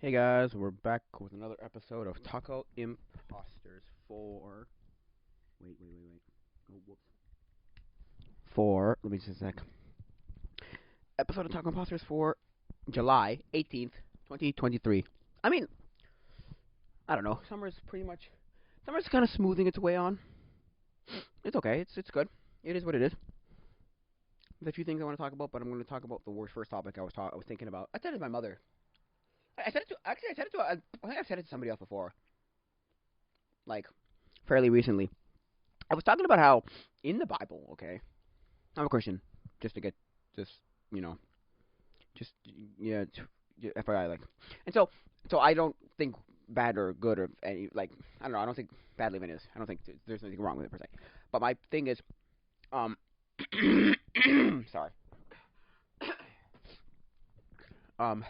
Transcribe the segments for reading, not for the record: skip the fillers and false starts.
Hey guys, we're back with another episode of Taco Imposters for. Wait. Oh, whoops. Let me just a sec. Episode of Taco Imposters for July 18th, 2023. I mean, I don't know. Summer's kind of smoothing its way on. It's okay. It's good. It is what it is. There's a few things I want to talk about, but I'm going to talk about the worst first topic I was thinking about. I said it to my mother. I said it to actually. I said it to. I think I've said it to somebody else before, like fairly recently. I was talking about how in the Bible, okay, I'm a Christian, just to get just you know, just yeah, FYI, like, and so I don't think bad or good or any like I don't know. I don't think badly of it is. I don't think there's anything wrong with it per se. But my thing is, um, sorry, um,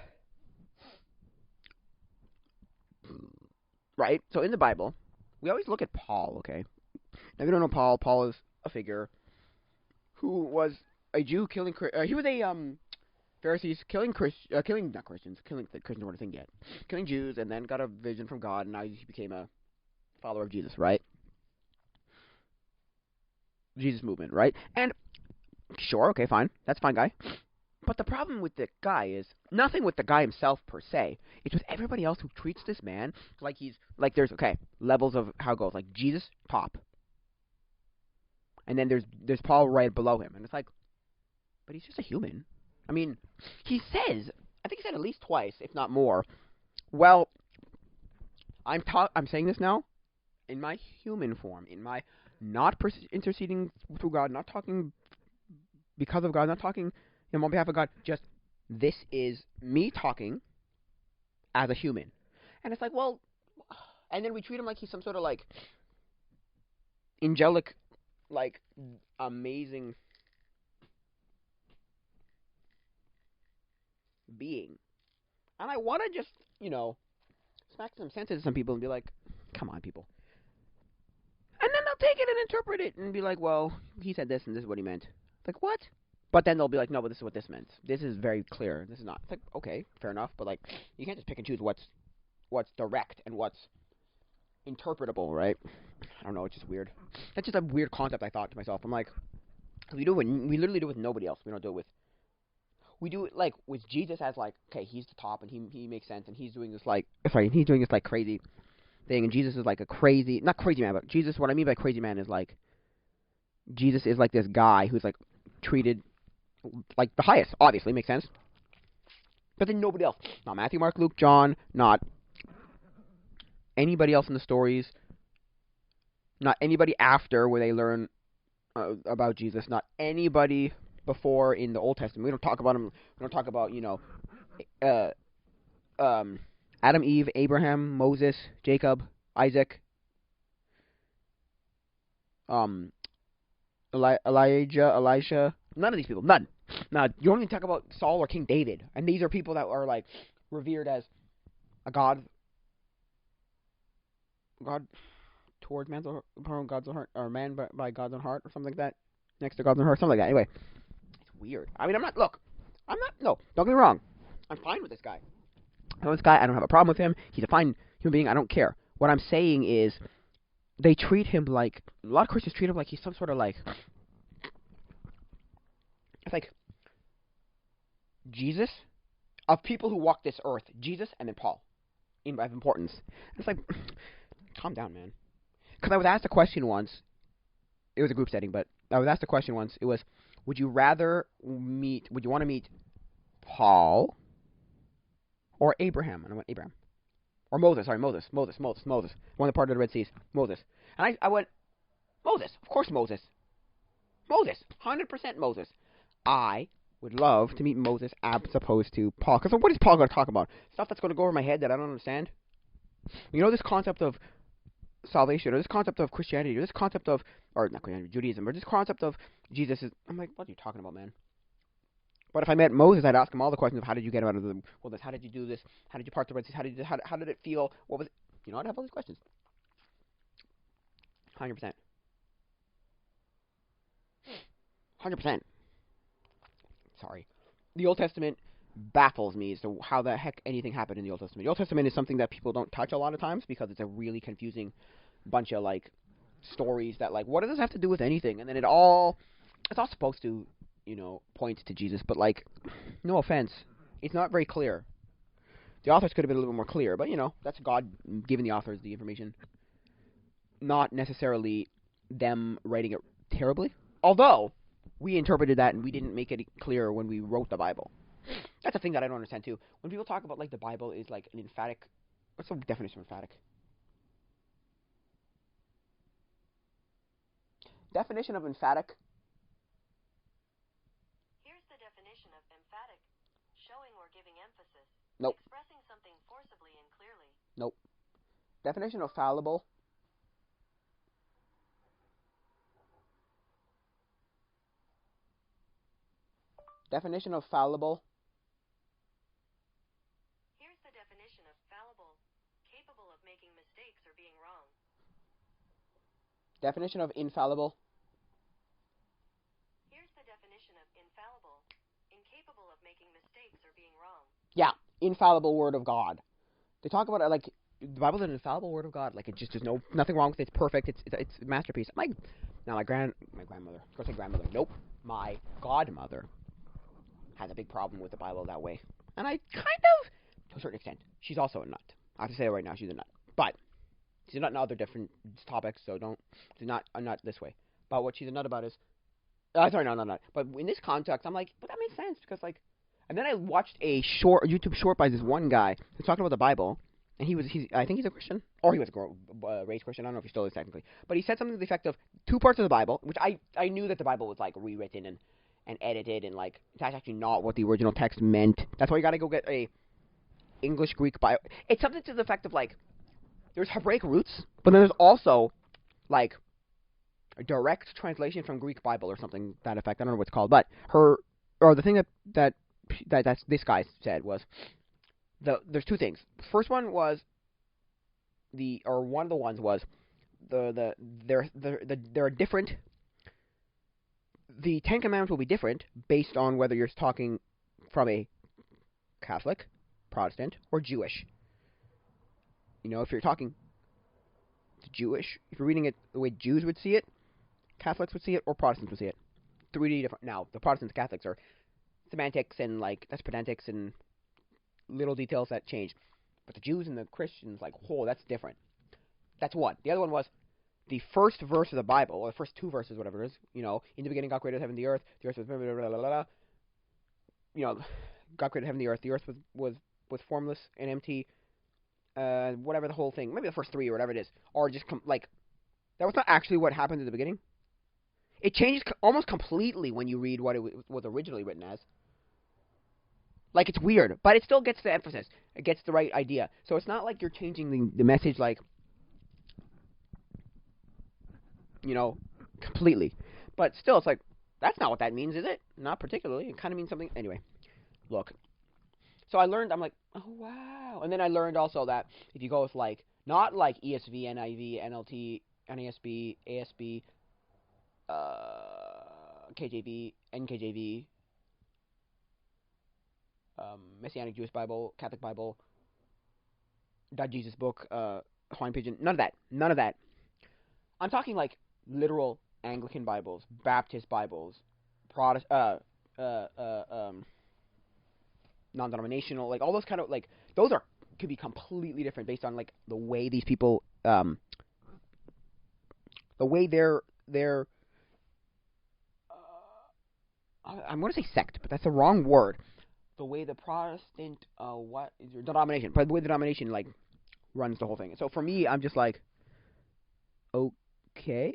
right. So in the Bible, we always look at Paul, okay. Now if you don't know Paul, Paul is a figure who was a Jew killing. He was a Pharisees killing not Christians, killing the Christians weren't a thing yet, killing Jews, and then got a vision from God, and now he became a follower of Jesus, right? Jesus movement, right? And sure, okay, fine, that's fine, guy. But the problem with the guy is nothing with the guy himself per se. It's with everybody else who treats this man like he's like there's okay levels of how it goes. Like Jesus top, and then there's Paul right below him, and it's like, but he's just a human. I mean, he says, I think he said at least twice, if not more. Well, I'm saying this now in my human form, in my not interceding through God, not talking because of God, not talking on behalf of God. Just this is me talking as a human, and it's like, well, and then we treat him like he's some sort of like angelic, like amazing being, and I want to just smack some sense into some people and be like, come on, people. And then they'll take it and interpret it and be like, well, he said this and this is what he meant. Like, what? But then they'll be like, no, but this is what this meant. This is very clear. This is not. It's like, okay, fair enough, but like, you can't just pick and choose what's direct and what's interpretable, right? I don't know. It's just weird. That's just a weird concept. I thought to myself. I'm like, we literally do it with nobody else. We don't do it with. We do it like with Jesus as like, okay, he's the top and he makes sense and he's doing this like, sorry, he's doing this like crazy thing and Jesus is like a crazy, not crazy man, but Jesus. What I mean by crazy man is like Jesus is like this guy who's like treated like the highest. Obviously, makes sense. But then nobody else. Not Matthew, Mark, Luke, John. Not anybody else in the stories. Not anybody after where they learn about Jesus. Not anybody before in the Old Testament. We don't talk about him. We don't talk about uh, um, Adam, Eve, Abraham, Moses, Jacob, Isaac, um, Elijah, Elisha. None of these people. None. Now, you don't even talk about Saul or King David. And these are people that are, like, revered as a God towards man's heart, God's heart, or man by God's own heart, or something like that. Next to God's own heart, something like that. Anyway, it's weird. I mean, no, don't get me wrong. I'm fine with this guy. I don't have a problem with him. He's a fine human being. I don't care. What I'm saying is, they treat him like, a lot of Christians treat him like he's some sort of, like, it's like, Jesus of people who walk this earth, Jesus and then Paul, in of importance. It's like, calm down, man. Because I was asked a question once. It was a group setting, but I was asked a question once. It was, would you want to meet Paul or Abraham? And I went, Abraham. Or Moses, sorry, Moses. One of the part of the Red Seas. Moses. And I went, Moses. Of course Moses. Moses. 100% Moses. I would love to meet Moses as opposed to Paul. Because what is Paul going to talk about? Stuff that's going to go over my head that I don't understand? You know, this concept of salvation, or this concept of Christianity, or this concept of, or not Christianity, Judaism, or this concept of Jesus is, I'm like, what are you talking about, man? But if I met Moses, I'd ask him all the questions of how did you get out of the wilderness, how did you do this, how did you part the Red Sea, how did it feel, what was it? You know, I'd have all these questions. 100%. 100%. Sorry. The Old Testament, baffles me as to how the heck anything happened in the Old Testament. The Old Testament is something that people don't touch a lot of times because it's a really confusing bunch of like stories that like what does this have to do with anything? And then it's all supposed to, point to Jesus, but like no offense, it's not very clear. The authors could have been a little more clear, but that's God giving the authors the information, not necessarily them writing it terribly. Although we interpreted that and we didn't make it clear when we wrote the Bible. That's a thing that I don't understand too. When people talk about like the Bible is like an emphatic, what's the definition of emphatic? Definition of emphatic. Here's the definition of emphatic: showing or giving emphasis. Nope. Expressing something forcibly and clearly. Nope. Definition of fallible. Definition of fallible. Here's the definition of fallible: capable of making mistakes or being wrong. Definition of infallible. Here's the definition of infallible: incapable of making mistakes or being wrong. Yeah, infallible word of God. They talk about it like the Bible is an infallible word of God. Like it just there's nothing wrong with it. It's perfect. It's a masterpiece. My grandmother. Of course, my grandmother. Nope, my godmother has a big problem with the Bible that way, and I kind of, to a certain extent, she's also a nut. I have to say it right now, she's a nut, but she's a nut in other different topics. So she's not a nut this way. But what she's a nut about is, sorry, no, not nut. But in this context, I'm like, but that makes sense because like, and then I watched a YouTube short by this one guy who's talking about the Bible, and I think he's a Christian, or he was a raised Christian. I don't know if he still is technically, but he said something to the effect of two parts of the Bible, which I knew that the Bible was like rewritten and edited, and like that's actually not what the original text meant. That's why you got to go get a English Greek Bible. It's something to the effect of like there's Hebraic roots, but then there's also like a direct translation from Greek Bible or something to that effect. I don't know what it's called, but the thing that this guy said was there's two things. The first one was one of the ones was there are different. The Ten Commandments will be different based on whether you're talking from a Catholic, Protestant, or Jewish. If you're talking to Jewish, if you're reading it the way Jews would see it, Catholics would see it, or Protestants would see it. 3D different. Now, the Protestants and Catholics are semantics and that's pedantics and little details that change. But the Jews and the Christians, that's different. That's one. The other one was the first verse of the Bible, or the first two verses, whatever it is, in the beginning God created heaven and the earth was blah, blah, blah, blah, blah. God created heaven and the earth was formless and empty, whatever the whole thing, maybe the first three or whatever it is, or just that was not actually what happened in the beginning. It changes almost completely when you read what it was originally written as. Like, it's weird, but it still gets the emphasis. It gets the right idea. So it's not like you're changing the message, completely. But still, it's like, that's not what that means, is it? Not particularly. It kind of means something. Anyway, look. So I learned, I'm like, oh, wow. And then I learned also that if you go with, not like ESV, NIV, NLT, NASB, ASB, KJV, NKJV, Messianic Jewish Bible, Catholic Bible, Jesus Book, Hawaiian Pigeon, none of that. I'm talking literal Anglican Bibles, Baptist Bibles, non-denominational, all those kind of those could be completely different based on the way these people, the way they're I'm going to say sect, but that's the wrong word. The way the Protestant, what is your denomination? But the way the denomination runs the whole thing. So for me, I'm just okay,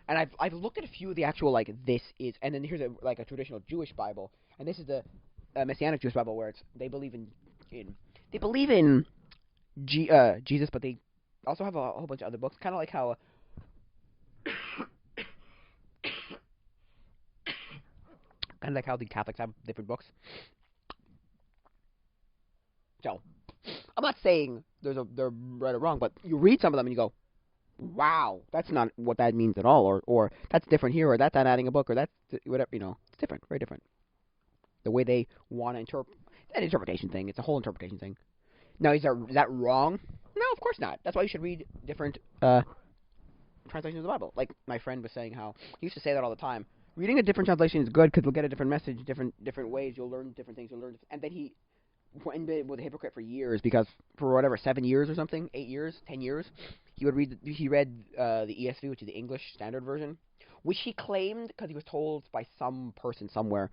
and I've looked at a few of the actual this is, and then here's a traditional Jewish Bible, and this is the Messianic Jewish Bible where they believe in Jesus, but they also have a whole bunch of other books, kind of like how. Kind of like how the Catholics have different books. So, I'm not saying they're right or wrong, but you read some of them and you go, wow, that's not what that means at all, or that's different here, or that's not adding a book, or that's whatever, it's different, very different. the way they want to interpret that interpretation thing. It's a whole interpretation thing. Now, is that wrong? No, of course not. That's why you should read different translations of the Bible. Like my friend was saying how he used to say that all the time. Reading a different translation is good because you'll get a different message, different ways. You'll learn different things. And then he went with a hypocrite for years because for whatever 7 years or something, 8 years, 10 years, he read the ESV, which is the English Standard Version, which he claimed because he was told by some person somewhere,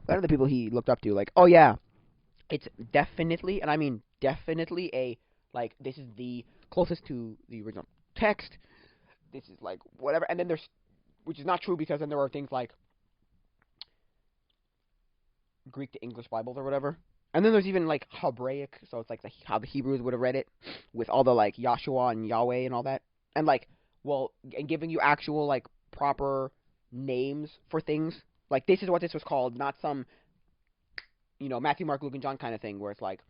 one of the people he looked up to, like, oh yeah, it's definitely, and I mean definitely this is the closest to the original text. This is like whatever, and then which is not true because then there are things like Greek to English Bibles or whatever. And then there's even like Hebraic, so it's like how the Hebrews would have read it, with all the like Yahshua and Yahweh and all that, and and giving you actual like proper names for things. Like this is what this was called, not some Matthew, Mark, Luke, and John kind of thing where it's like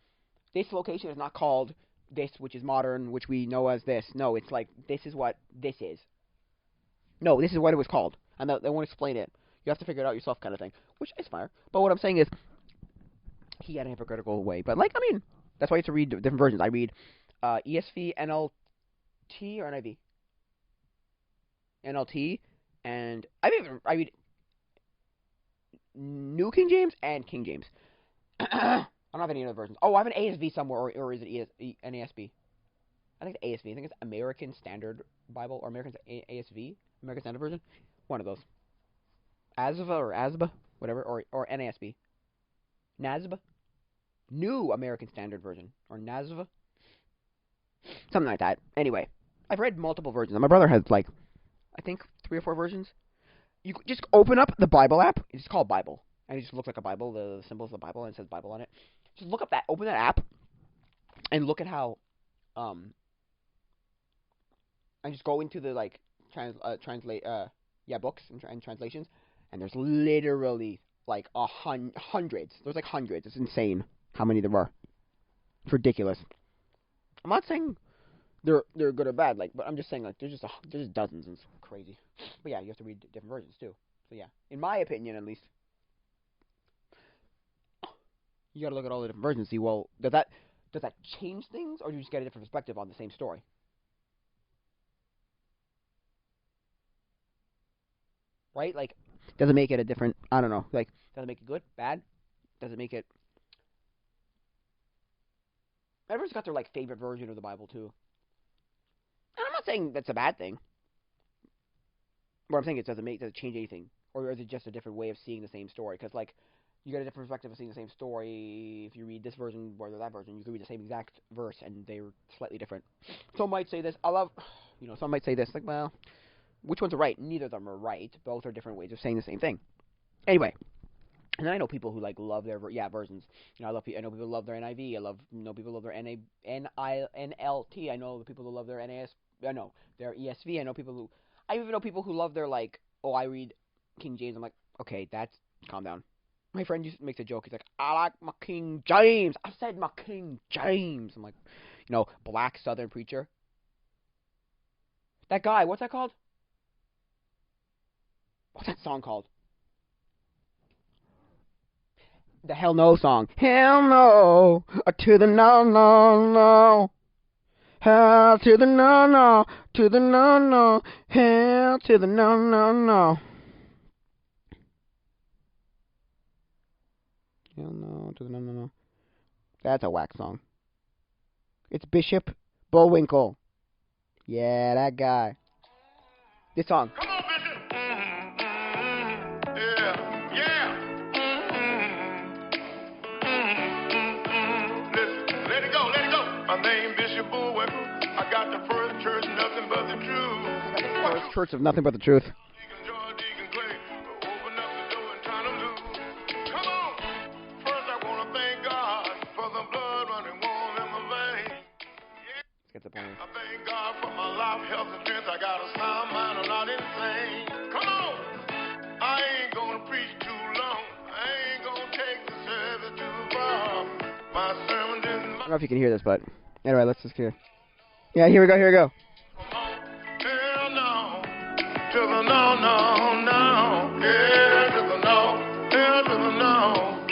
this location is not called this, which is modern, which we know as this. No, it's like this is what this is. No, this is what it was called, and they won't explain it. You have to figure it out yourself, kind of thing, which is fine. But what I'm saying is, he had a hypocritical way. But that's why you have to read different versions. I read ESV, NLT, or NIV, NLT, and I read New King James and King James. I don't have any other versions. Oh, I have an ASV somewhere, or is it NASB? I think it's ASV. I think it's American Standard Bible, or American ASV, American Standard Version. One of those. ASVA or ASBA, whatever, or NASB. NASB? New American Standard Version, or NASVA? Something like that. Anyway, I've read multiple versions. My brother has, I think 3 or 4 versions. You just open up the Bible app. It's called Bible. And it just looks like a Bible, the symbols of the Bible, and it says Bible on it. Just look up open that app, and look at how, and just go into the, books and translations, and there's literally, hundreds. There's, hundreds. It's insane how many there are. It's ridiculous. I'm not saying they're good or bad, but I'm just saying, there's just dozens, and it's crazy. But yeah, you have to read different versions, too. So yeah, in my opinion, at least, you gotta look at all the different versions and see, well, does that change things, or do you just get a different perspective on the same story? Right? Does it make it a different, I don't know, does it make it good, bad? Does it make it... Everyone's got their, favorite version of the Bible, too. And I'm not saying that's a bad thing. What I'm saying is, does it change anything? Or is it just a different way of seeing the same story? Because, you get a different perspective of seeing the same story. If you read this version or that version, you can read the same exact verse, and they're slightly different. Some might say this, some might say this, well, which ones are right? Neither of them are right. Both are different ways of saying the same thing. Anyway, and I know people who, love their, versions. I know people who love their NIV. I know people who love their NLT. I know the people who love their their ESV. I even know people who love their, I read King James. I'm like, okay, calm down. My friend makes a joke. He's like, I like my King James. I said my King James. I'm like, black Southern preacher. That guy, what's that called? What's that song called? The Hell No song. Hell no. To the no, no, no. Hell to the no, no. To the no, no. Hell to the no, no, no. Hell no, to the no, no, no. That's a whack song. It's Bishop Bullwinkle. Yeah, that guy. This song. Come on, Bishop. Yeah, yeah. Listen, let it go, let it go. My name Bishop Bullwinkle. I got the first church, nothing but the truth. First church of nothing but the truth. Get the point. I thank God for my life, health, and strength. I got a sound mind, I'm not insane. Come on! I ain't gonna preach too long. I ain't gonna take the service too far. My sermon didn't... I don't know if you can hear this, but anyway, let's just hear. Yeah, here we go, here we go. Hell no. To the no, no, no. Yeah, to the no. Hell to the no.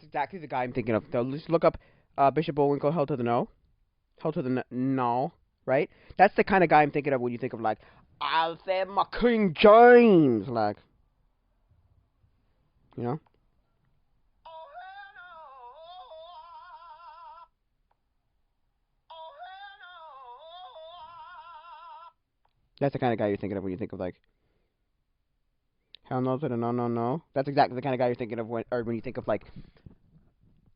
exactly the guy I'm thinking of. So just look up Bishop Bullwinkle, Hell to the No. Hell to the No, right? That's the kind of guy I'm thinking of when you think of, like, I'll say my King James, like, you know? That's the kind of guy you're thinking of when you think of, like, Hell no to the no, no, no. That's exactly the kind of guy you're thinking of when you think of, like,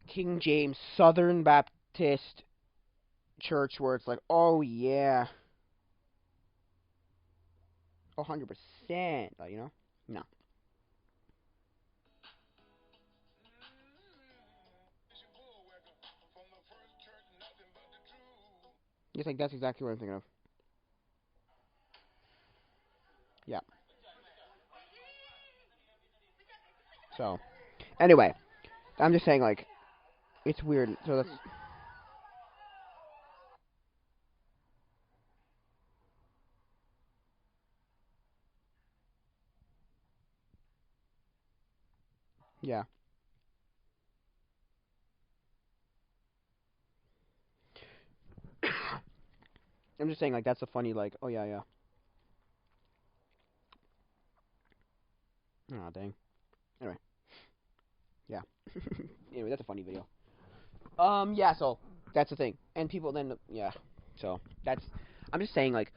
King James Southern Baptist Church, where it's like, oh yeah, 100%, like, you know? No. Just like, that's exactly what I'm thinking of. Yeah. So, anyway, I'm just saying, like, it's weird. So that's, yeah. I'm just saying, like, that's a funny, like, oh yeah, yeah. Oh, dang. Anyway, yeah. Anyway, that's a funny video. Yeah, so, that's the thing. And people then, yeah. So, that's, I'm just saying, like,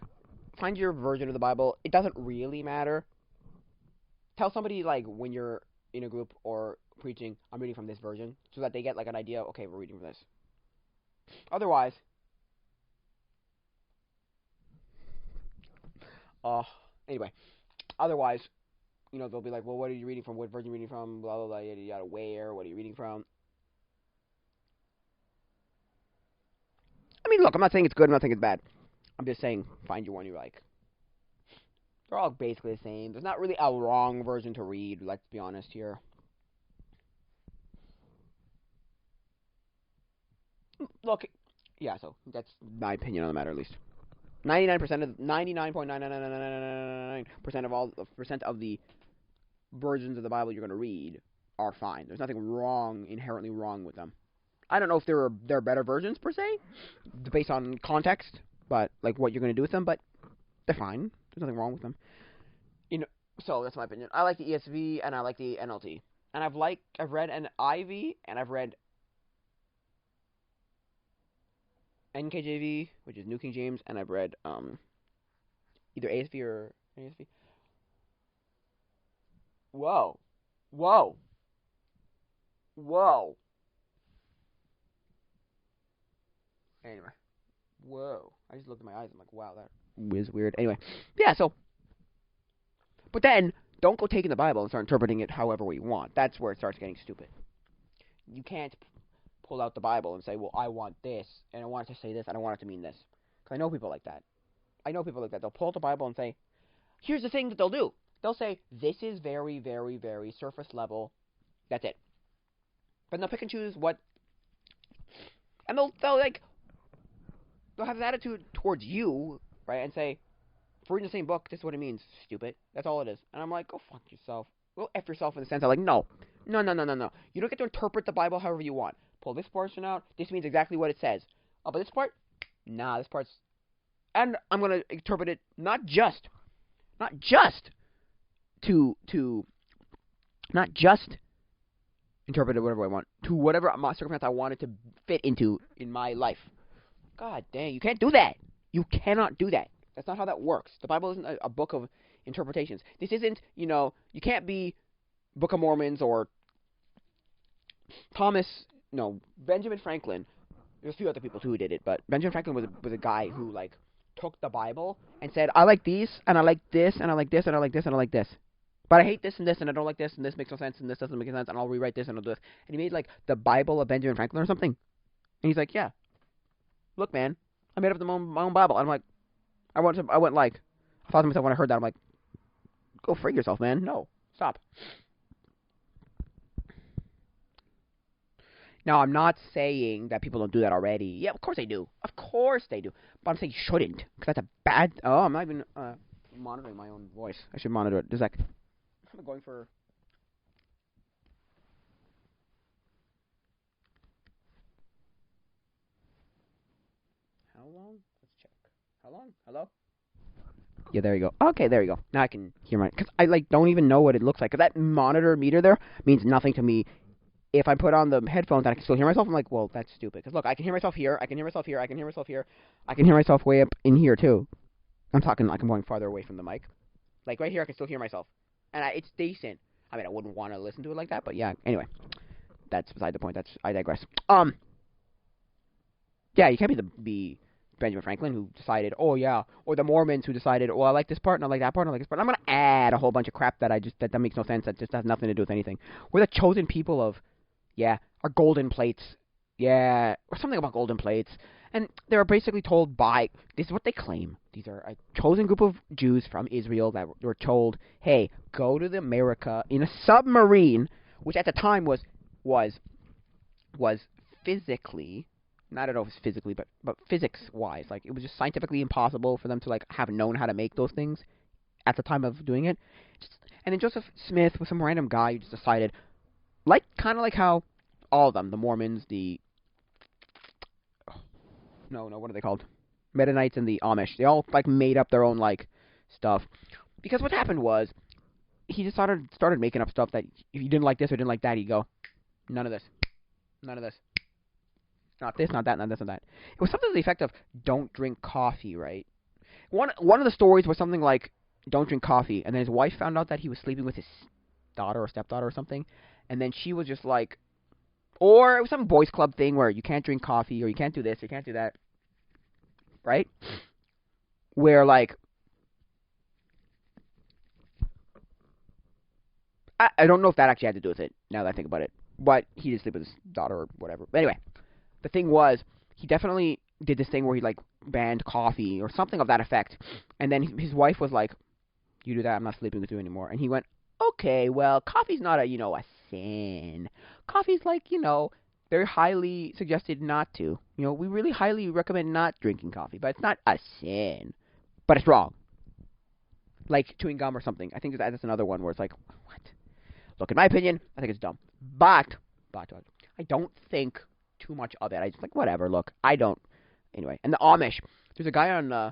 find your version of the Bible. It doesn't really matter. Tell somebody, like, when you're in a group or preaching, I'm reading from this version, so that they get, like, an idea, okay, we're reading from this. Otherwise, anyway, otherwise, you know, they'll be like, well, what are you reading from? What version are you reading from? Blah, blah, blah, yada, yada, where? What are you reading from? I mean, look, I'm not saying it's good, I'm not saying it's bad. I'm just saying, find your one you like. They're all basically the same. There's not really a wrong version to read, let's be honest here. Look, yeah, so that's my opinion on the matter, at least. 99% of 99.99999% of all percent of the versions of the Bible you're going to read are fine. There's nothing wrong, inherently wrong with them. I don't know if there are better versions per se, based on context, but like what you're going to do with them. But they're fine. There's nothing wrong with them. You know, so that's my opinion. I like the ESV and I like the NLT, and I've read an IV and I've read NKJV, which is New King James, and I've read either ASV or ASV. Whoa, whoa, whoa. Anyway, whoa. I just looked at my eyes. I'm like, wow, that was weird. Anyway, yeah. So, but then don't go taking the Bible and start interpreting it however we want. That's where it starts getting stupid. You can't pull out the Bible and say, well, I want this, and I want it to say this, and I want it to mean this. Because I know people like that. They'll pull out the Bible and say, here's the thing that they'll do. They'll say, this is very, very, very surface level. That's it. But they'll pick and choose what, and they'll have an attitude towards you, right, and say, if we're reading the same book, this is what it means, stupid. That's all it is. And I'm like, go fuck yourself. Go F yourself in the sense of, like, no. No. You don't get to interpret the Bible however you want. Pull this portion out. This means exactly what it says. Oh, but this part? Nah, this part's... And I'm going to interpret it not just interpret it whatever I want, to whatever circumstance I want it to fit into in my life. God dang, you can't do that. You cannot do that. That's not how that works. The Bible isn't a book of interpretations. This isn't, you can't be Book of Mormons or Benjamin Franklin. There's a few other people too who did it, but Benjamin Franklin was a guy who, like, took the Bible and said, I like these, and I like this, and I like this, and I like this, and I like this. But I hate this and this, and I don't like this, and this makes no sense, and this doesn't make sense, and I'll rewrite this, and I'll do this. And he made, like, the Bible of Benjamin Franklin or something. And he's like, yeah, look, man, I made up my own Bible. And I'm like, I thought to myself when I heard that, I'm like, go frig yourself, man. No, stop. Now, I'm not saying that people don't do that already. Yeah, of course they do. Of course they do. But I'm saying you shouldn't, because that's a bad... Oh, I'm not even monitoring my own voice. I should monitor it. Just like, I'm going for... How long? Hello? Yeah, there you go. Okay, there you go. Now I can hear because I like don't even know what it looks like. Cause that monitor meter there means nothing to me. If I put on the headphones and I can still hear myself, I'm like, well, that's stupid. Because look, I can hear myself here, I can hear myself here, I can hear myself here, I can hear myself way up in here too. I'm talking like I'm going farther away from the mic. Like right here, I can still hear myself, and it's decent. I mean, I wouldn't want to listen to it like that, but yeah. Anyway, that's beside the point. I digress. Yeah, you can't be Benjamin Franklin who decided, oh yeah, or the Mormons who decided, oh I like this part and I like that part and I like this part. I'm gonna add a whole bunch of crap that makes no sense. That just has nothing to do with anything. We're the chosen people of, yeah, our golden plates, yeah, or something about golden plates. And they were basically told by, this is what they claim. These are a chosen group of Jews from Israel that were told, hey, go to the America in a submarine, which at the time was physically, not at all physically, but physics-wise, like it was just scientifically impossible for them to like have known how to make those things at the time of doing it. And then Joseph Smith was some random guy who just decided, like kind of like how all of them, the Mormons, the what are they called? Mennonites and the Amish. They all like made up their own like stuff. Because what happened was he just started making up stuff that if you didn't like this or didn't like that, he'd go, none of this. None of this. Not this, not that, not this, not that. It was something to the effect of don't drink coffee, right? One of the stories was something like don't drink coffee, and then his wife found out that he was sleeping with his daughter or stepdaughter or something, and then she was just like, or it was some boys club thing where you can't drink coffee or you can't do this, or you can't do that, right? Where like I don't know if that actually had to do with it. Now that I think about it, but he did sleep with his daughter or whatever. But anyway, the thing was he definitely did this thing where he like banned coffee or something of that effect, and then his wife was like, "You do that, I'm not sleeping with you anymore." And he went, "Okay, well, coffee's not a sin. Coffee's like very highly suggested not to. We really highly recommend not drinking coffee, but it's not a sin. But it's wrong. Like chewing gum or something. I think that's another one where it's like, what? Look, in my opinion, I think it's dumb. But I don't think too much of it. I just like, whatever, look, I don't. Anyway, and the Amish. There's a guy on, I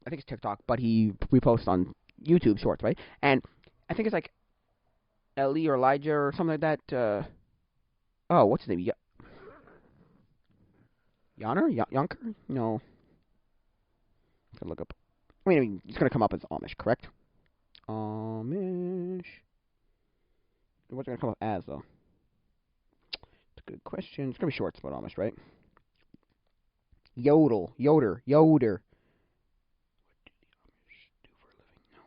think it's TikTok, but he reposts on YouTube Shorts, right? And I think it's like Eli or Elijah or something like that. What's his name? Yonker? No. Gotta look up. I mean, it's gonna come up as Amish, correct? Amish. What's it gonna come up as though? It's a good question. It's gonna be Shorts about Amish, right? Yoder. What do the Amish do for a living? No.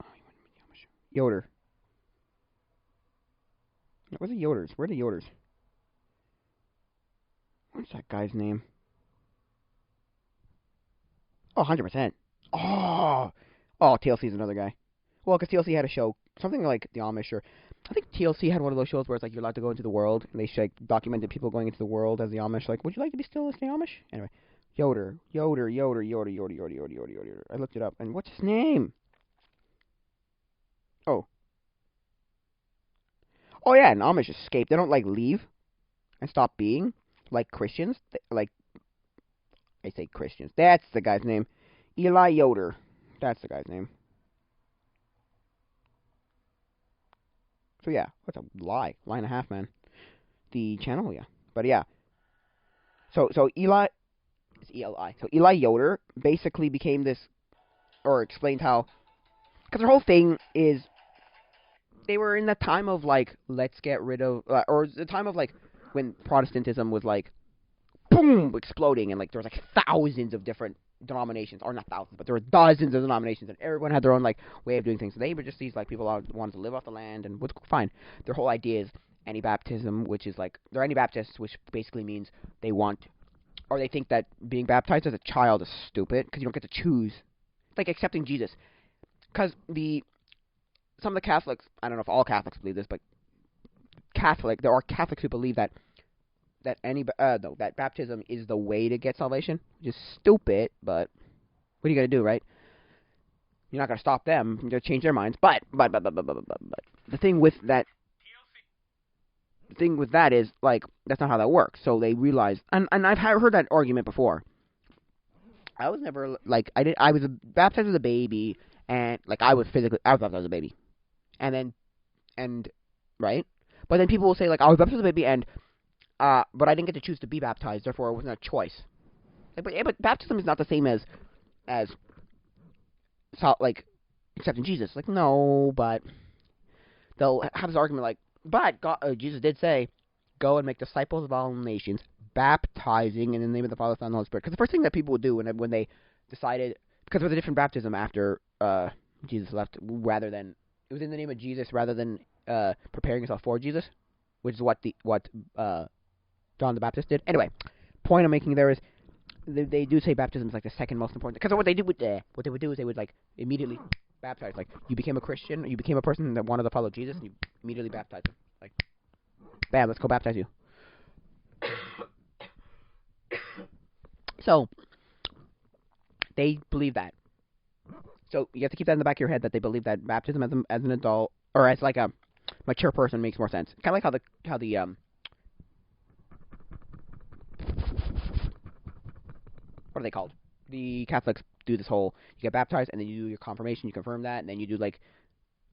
Oh, you wouldn't mean Amish. Yoder. Where's the Yoders? Where are the Yoders? What's that guy's name? Oh, 100%. Oh, TLC's another guy. Well, because TLC had a show, something like the Amish, or I think TLC had one of those shows where it's like you're allowed to go into the world, and they like documented people going into the world as the Amish. Like, would you like to be still as the Amish? Anyway, Yoder. I looked it up, and what's his name? Oh yeah, and Amish escape. They don't like leave and stop being like Christians. Like I say Christians. That's the guy's name. Eli Yoder. That's the guy's name. So yeah, what's a lie and a half, man. The channel, yeah, but yeah. So Eli, it's ELI. So Eli Yoder basically became this, or explained how, because their whole thing is, they were in the time of like, let's get rid of, or the time of like when Protestantism was like, boom, exploding, and like there was like thousands of different denominations, or not thousands, but there were dozens of denominations, and everyone had their own like way of doing things. So they were just these like people that wanted to live off the land, and what's fine. Their whole idea is anti-baptism, which is like they're anti-Baptists, which basically means they want, or they think that being baptized as a child is stupid because you don't get to choose. It's like accepting Jesus, because some of the Catholics, I don't know if all Catholics believe this, but there are Catholics who believe that baptism is the way to get salvation, which is stupid, but what are you gonna do, right? You're not gonna stop them. You're gonna change their minds. But the thing with that is like that's not how that works. So they realize, and I've heard that argument before. I was never like I was baptized as a baby, and like I was baptized as a baby, and then and right, but then people will say like I was baptized as a baby, and but I didn't get to choose to be baptized, therefore it wasn't a choice. Like, but baptism is not the same as like accepting Jesus. Like no, but they'll have this argument like, but God, Jesus did say, go and make disciples of all nations, baptizing in the name of the Father, Son, and Holy Spirit. Because the first thing that people would do when they decided, because there was a different baptism after Jesus left, rather than it was in the name of Jesus rather than preparing yourself for Jesus, which is what John the Baptist did. Anyway, point I'm making there is they do say baptism is like the second most important. Because what they would do is they would like immediately baptize. Like you became a Christian, you became a person that wanted to follow Jesus, and you immediately baptize them. Like, bam, let's go baptize you. So they believe that. So you have to keep that in the back of your head that they believe that baptism as an adult or as like a mature person makes more sense. Kind of like how the what are they called? The Catholics do this whole you get baptized and then you do your confirmation, you confirm that, and then you do like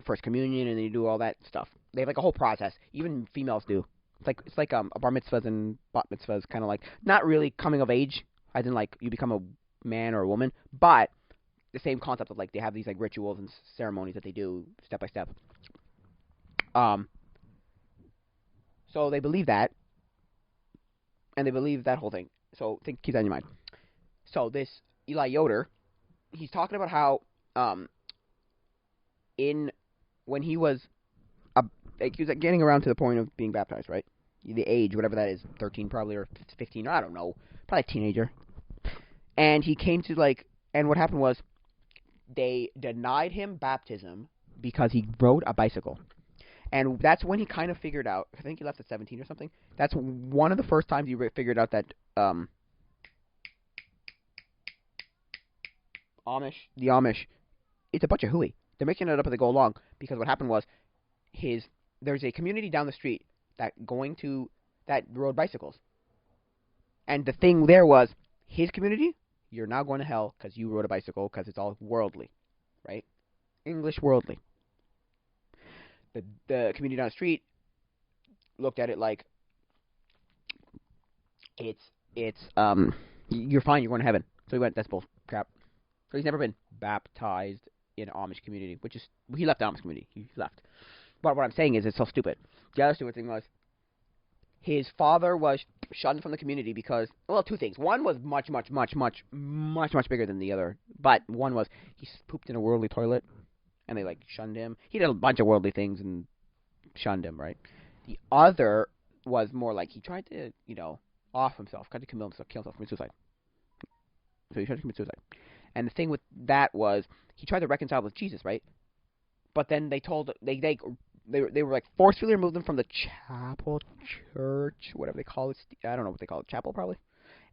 first communion and then you do all that stuff. They have like a whole process. Even females do. It's like a bar mitzvahs and bat mitzvahs, kind of like not really coming of age, as in like you become a man or a woman, but the same concept of like they have these like rituals and ceremonies that they do step by step. So they believe that, and they believe that whole thing. So keep that in your mind. So this Eli Yoder, he's talking about how when he was he was getting around to the point of being baptized, right? The age, whatever that is, 13 probably or 15, I don't know, probably a teenager. And he came to like, and what happened was they denied him baptism because he rode a bicycle. And that's when he kind of figured out, I think he left at 17 or something. That's one of the first times he figured out that the Amish, it's a bunch of hooey. They're making it up as they go along because what happened was there's a community down the street that rode bicycles. And the thing there was his community, you're now going to hell because you rode a bicycle because it's all worldly, right? English worldly. The community down the street looked at it like it's you're fine, you're going to heaven. So he went, that's bull crap. So he's never been baptized in Amish community, which is he left the Amish community. He left. But what I'm saying is it's so stupid. The other stupid thing was his father was shunned from the community because, well, two things. One was much bigger than the other. But one was he pooped in a worldly toilet, and they like shunned him. He did a bunch of worldly things and shunned him, right? The other was more like he tried to, off himself, tried to kill himself, commit suicide. So he tried to commit suicide. And the thing with that was he tried to reconcile with Jesus, right? But then they were like forcefully removed him from the chapel, church, whatever they call it. I don't know what they call it, chapel probably.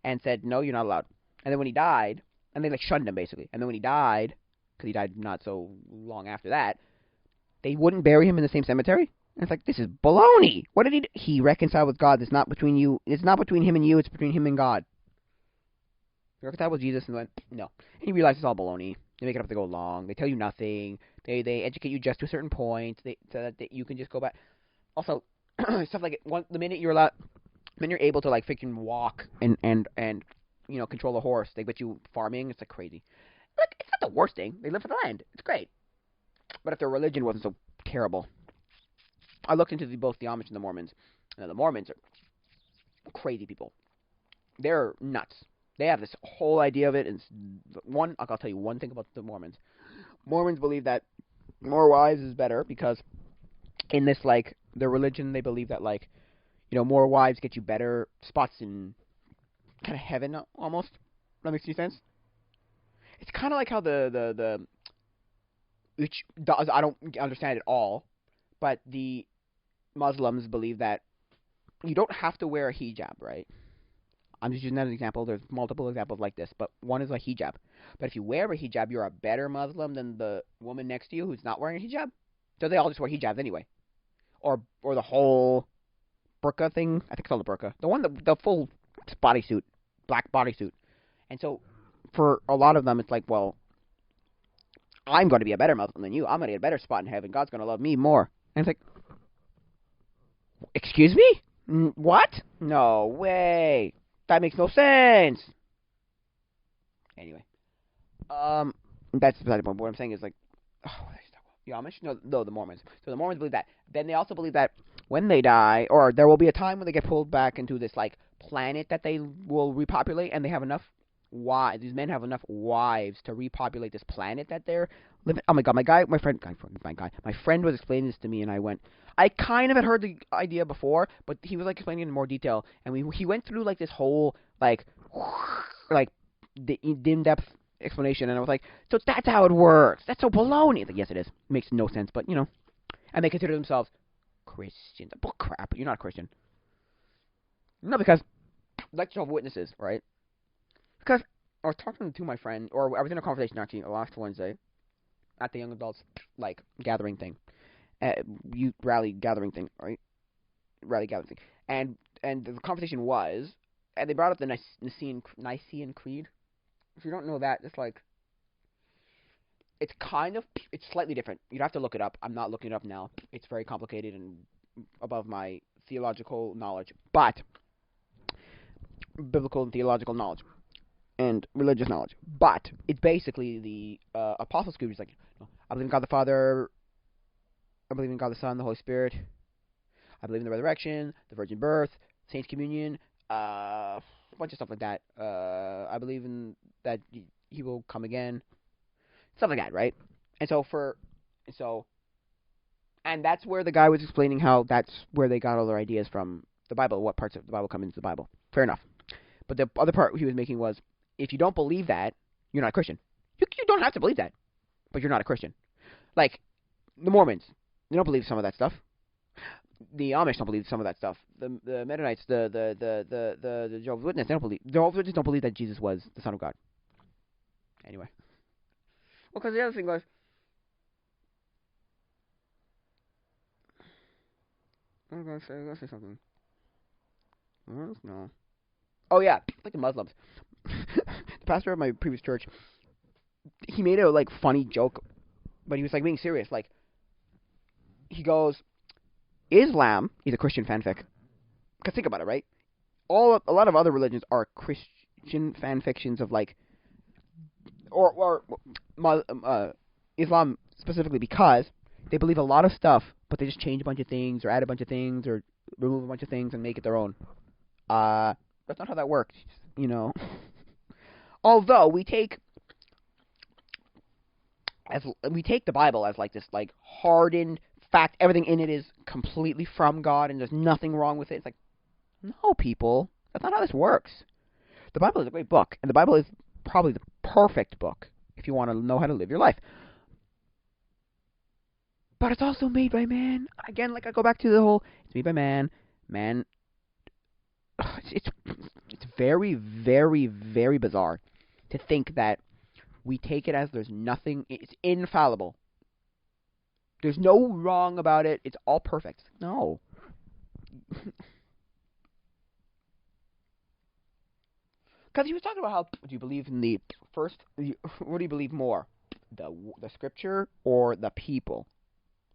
And said, no, you're not allowed. And then when he died, and they like shunned him basically. And then when he died, because he died not so long after that, they wouldn't bury him in the same cemetery. And it's like, this is baloney. What did he do? He reconciled with God. It's not between you. It's not between him and you. It's between him and God. He reconciled with Jesus and went, no. And he realized it's all baloney. They make it up as they go along. They tell you nothing. They educate you just to a certain point so that you can just go back. Also, stuff like the minute you're able to like freaking walk and control a horse, they get you farming. It's like crazy. Like it's not the worst thing. They live for the land. It's great. But if their religion wasn't so terrible, I looked into both the Amish and the Mormons. And the Mormons are crazy people. They're nuts. They have this whole idea of it. And I'll tell you one thing about the Mormons. Mormons believe that more wives is better because in this, like, their religion, they believe that, like, more wives get you better spots in kind of heaven, almost. That makes any sense? It's kind of like how which does, I don't understand it all, but the Muslims believe that you don't have to wear a hijab, right? I'm just using that as an example. There's multiple examples like this, but one is a hijab. But if you wear a hijab, you're a better Muslim than the woman next to you who's not wearing a hijab. So they all just wear hijabs anyway, or the whole burqa thing. I think it's called a burqa. The full bodysuit, black bodysuit. And so for a lot of them, it's like, well, I'm going to be a better Muslim than you. I'm going to get a better spot in heaven. God's going to love me more. And it's like, excuse me? What? No way. That makes no sense. Anyway, that's beside the point. What I'm saying is like, the Amish? No, the Mormons. So the Mormons believe that. Then they also believe that when they die, or there will be a time when they get pulled back into this like planet that they will repopulate, and they have enough wives. These men have enough wives to repopulate this planet that they're living. Oh my god, my friend was explaining this to me, and I kind of had heard the idea before, but he was like explaining it in more detail, and he went through like this whole like the in-depth explanation, and I was like, so that's how it works. That's so baloney. It's like, yes, it is. It makes no sense, but and they consider themselves Christians. Bull crap. You're not a Christian. No, because like Jehovah's Witnesses, right? Because I was talking to my friend, or I was in a conversation actually last Wednesday at the young adults like gathering thing, youth rally gathering thing, right? Rally gathering thing, and the conversation was, and they brought up the Nicene Creed. If you don't know that, it's like, it's slightly different. You'd have to look it up. I'm not looking it up now. It's very complicated and above my theological knowledge, but biblical and theological knowledge and religious knowledge. But it's basically the Apostles' Creed. It's like, I believe in God the Father, I believe in God the Son, the Holy Spirit, I believe in the resurrection, the virgin birth, Saints' Communion, a bunch of stuff like that. I believe in that he will come again, stuff like that, right? And that's where the guy was explaining how that's where they got all their ideas from the Bible, what parts of the Bible come into the Bible. Fair enough. But the other part he was making was, if you don't believe that, you're not a Christian. You don't have to believe that, but you're not a Christian. Like, the Mormons, they don't believe some of that stuff. The Amish don't believe some of that stuff. The Mennonites, the Jehovah's Witnesses, the Jehovah's Witnesses don't believe that Jesus was the Son of God. Anyway. Well, because the other thing was, I was gonna say something. No. Oh yeah, like the Muslims. The pastor of my previous church, he made a like funny joke, but he was like being serious. Like, he goes, Islam is a Christian fanfic. Because think about it, right? A lot of other religions are Christian fanfictions of like, or Islam specifically, because they believe a lot of stuff, but they just change a bunch of things, or add a bunch of things, or remove a bunch of things and make it their own. That's not how that works, Although we take the Bible as like this like hardened fact, everything in it is completely from God and there's nothing wrong with it. It's like, no, people, that's not how this works. The Bible is a great book, and the Bible is probably the perfect book if you want to know how to live your life. But it's also made by man. Again, like I go back to the whole, it's made by man. Man, it's very, very, very bizarre to think that we take it as there's nothing, it's infallible. There's no wrong about it. It's all perfect. No. Because he was talking about how, do you believe in the first, what do you believe more? The scripture or the people?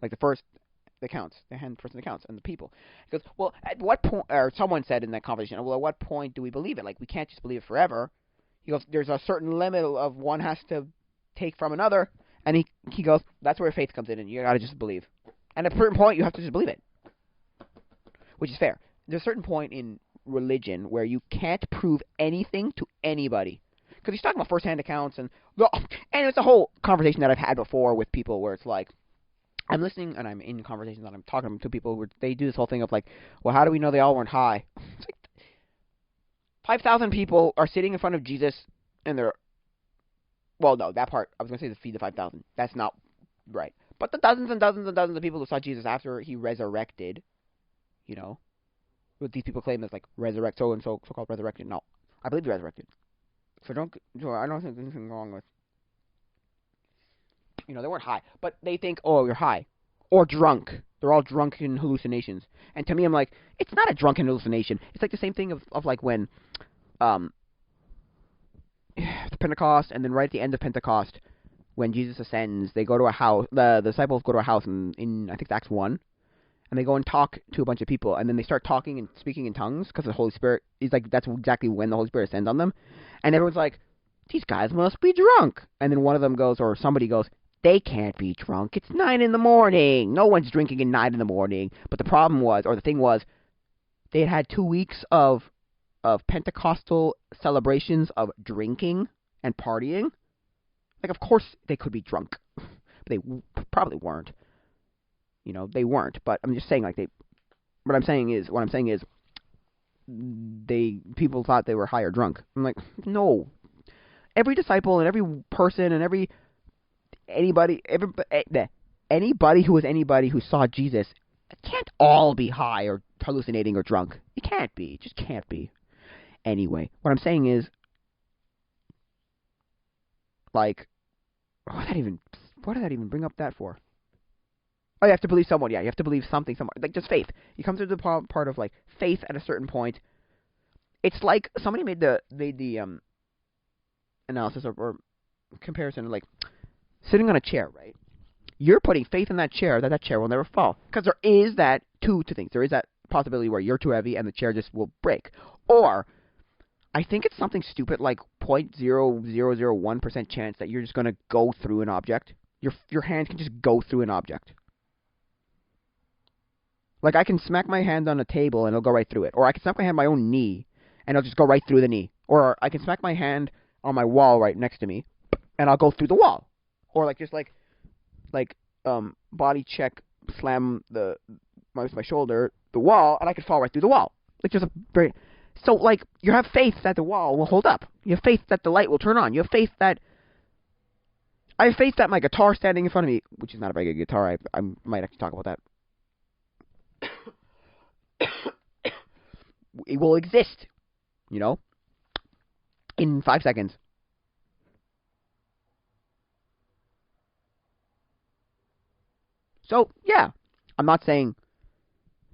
Like the first that counts, the hand person that counts, and the people. He goes, well, at what point, or someone said in that conversation, well, at what point do we believe it? Like, we can't just believe it forever. He goes, there's a certain limit of one has to take from another, and he goes, that's where faith comes in, and you gotta just believe. And at a certain point, you have to just believe it. Which is fair. There's a certain point in religion where you can't prove anything to anybody. Because he's talking about first-hand accounts, and it's a whole conversation that I've had before with people where it's like, I'm listening, and I'm in conversations, and I'm talking to people where they do this whole thing of like, well, how do we know they all weren't high? It's like, 5,000 people are sitting in front of Jesus, and they're, well, no, that part, I was going to say the feed the 5,000. That's not right. But the dozens and dozens and dozens of people who saw Jesus after he resurrected, what these people claim is like resurrect, so-called resurrected. No, I believe he resurrected. So I don't think there's anything wrong with, they weren't high. But they think, oh, you're high. Or drunk. They're all drunken hallucinations. And to me, I'm like, it's not a drunken hallucination. It's like the same thing of like when, Pentecost, and then right at the end of Pentecost, when Jesus ascends, they go to a house. The disciples go to a house in I think it's Acts 1, and they go and talk to a bunch of people, and then they start talking and speaking in tongues because the Holy Spirit is like that's exactly when the Holy Spirit ascends on them, and everyone's like, these guys must be drunk, and then one of them goes, or somebody goes, they can't be drunk. It's 9 in the morning. No one's drinking at 9 in the morning. But the problem was, or the thing was, they had had 2 weeks of Pentecostal celebrations of drinking and partying. Like, of course they could be drunk, but they probably weren't. You know, they weren't. But I'm just saying, like, what I'm saying is, people thought they were high or drunk. I'm like, no. Every disciple and every person and anybody who saw Jesus can't all be high or hallucinating or drunk. It can't be. It just can't be. Anyway, what I'm saying is, like, what did that even bring up that for? Oh, you have to believe someone. Yeah, you have to believe something, someone. Like, just faith. You come to the part of, like, faith at a certain point. It's like somebody made the analysis or comparison, like, sitting on a chair, right? You're putting faith in that chair that chair will never fall. Because there is that, two things. There is that possibility where you're too heavy and the chair just will break. Or, I think it's something stupid like 0.0001% chance that you're just going to go through an object. Your hands can just go through an object. Like, I can smack my hand on a table and it'll go right through it. Or I can smack my hand on my own knee and it'll just go right through the knee. Or I can smack my hand on my wall right next to me and I'll go through the wall. Or like just like body check, slam my shoulder, the wall, and I could fall right through the wall. Like just a very... So, like, you have faith that the wall will hold up. You have faith that the light will turn on. You have faith that... I have faith that my guitar standing in front of me, which is not a very good guitar, I might actually talk about that. It will exist, you know, in 5 seconds. So, yeah, I'm not saying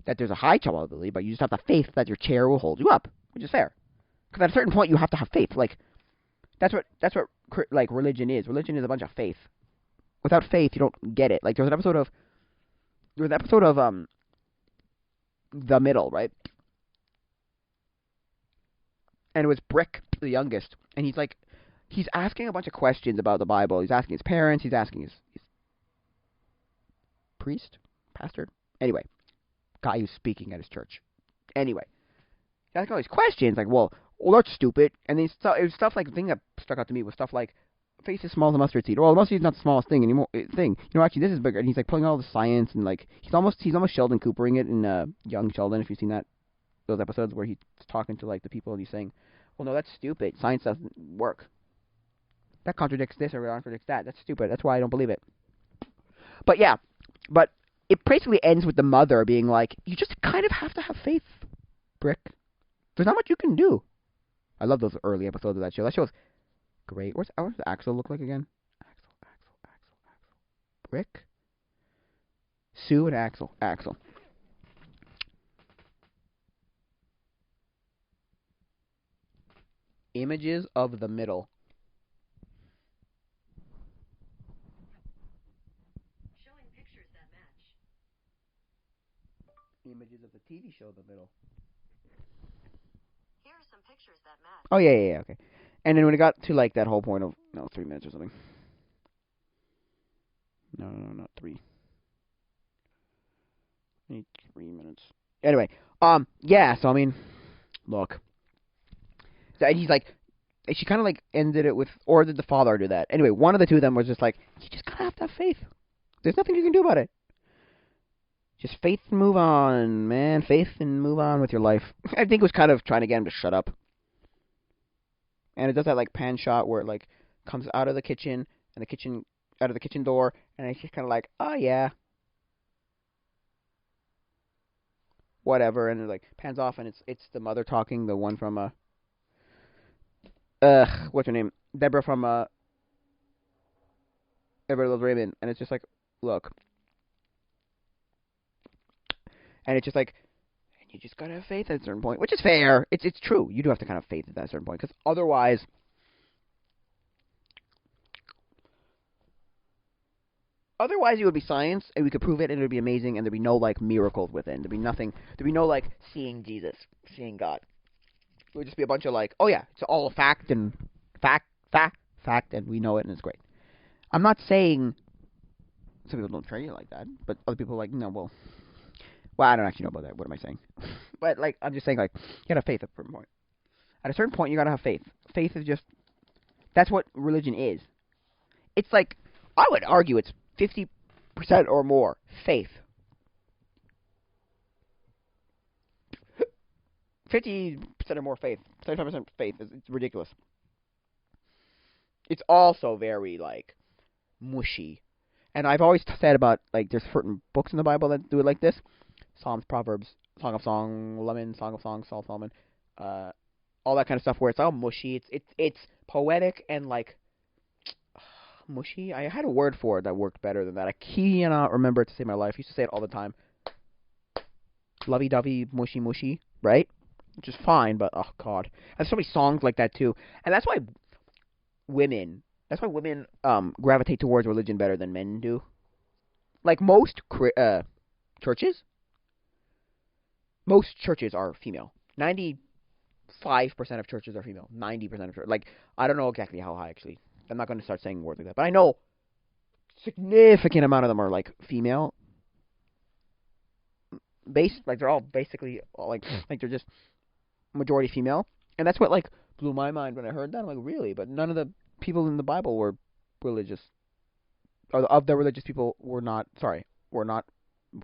that there's a high probability, but you just have the faith that your chair will hold you up, which is fair. Because at a certain point, you have to have faith. Like, that's what like religion is. Religion is a bunch of faith. Without faith, you don't get it. Like, there was an episode of The Middle, right? And it was Brick, the youngest, and he's asking a bunch of questions about the Bible. He's asking his parents. He's asking his priest, pastor. Anyway, guy who's speaking at his church. Anyway, he's asking all these questions like, well, that's stupid. And then it was stuff like, the thing that stuck out to me was stuff like, face is small as a mustard seed. Well, the mustard seed's not the smallest thing anymore. Actually, this is bigger. And he's like pulling all the science and like he's almost Sheldon Coopering it in Young Sheldon. If you've seen those episodes where he's talking to like the people and he's saying, well, no, that's stupid. Science doesn't work. That contradicts this or contradicts that. That's stupid. That's why I don't believe it. But yeah, but it basically ends with the mother being like, you just kind of have to have faith, Brick. There's not much you can do. I love those early episodes of that show. That show's great. What does Axel look like again? Axel. Brick? Sue and Axel. Images of the Middle. Showing pictures that match. Images of the TV show The Middle. Here are some pictures that match. Oh, yeah, okay. And then when it got to, like, that whole point of, 3 minutes or something. No, not 3. I need 3 minutes. Anyway, yeah, so, I mean, look. And he's like, she kind of, like, ended it with, or did the father do that? Anyway, one of the two of them was just like, you just kind of have to have faith. There's nothing you can do about it. Just faith and move on, man. Faith and move on with your life. I think it was kind of trying to get him to shut up. And it does that, like, pan shot where it, like, comes out of the kitchen, and out of the kitchen door, and it's just kind of like, oh, yeah. Whatever, and it, like, pans off, and it's the mother talking, the one from, what's her name? Deborah from, Everybody Loves Raymond, and it's just like, look. And it's just like, and you just gotta have faith at a certain point, which is fair. It's true. You do have to kind of have faith at that certain point, because otherwise, Otherwise, it would be science, and we could prove it, and it would be amazing, and there'd be no like miracles within. There'd be nothing. There'd be no like seeing Jesus, seeing God. It would just be a bunch of like, oh yeah, it's all fact and fact, and we know it, and it's great. I'm not saying some people don't treat it like that, but other people are like, no, well, I don't actually know about that. What am I saying? But like, I'm just saying, like, you gotta have faith at a certain point. At a certain point, you gotta have faith. Faith is just that's what religion is. It's like I would argue it's 50% or more faith. 50% or more faith. 75% faith. It's ridiculous. It's also very like mushy. And I've always said about like there's certain books in the Bible that do it like this: Psalms, Proverbs, Song of Solomon, Song of Songs, Song of Solomon, all that kind of stuff where it's all mushy. It's poetic and like mushy. I had a word for it that worked better than that. I cannot remember it to save my life. I used to say it all the time. Lovey-dovey, mushy, right? Which is fine, but oh god, there's so many songs like that too, and that's why women gravitate towards religion better than men do. Like most churches, most churches are female. 95% of churches are female. 90% of churches. Like I don't know exactly how high actually. I'm not going to start saying words like that, but I know significant amount of them are like female. Like they're all basically like they're just majority female, and that's what like blew my mind when I heard that. I'm like, really? But none of the people in the Bible were religious, or of the religious people were not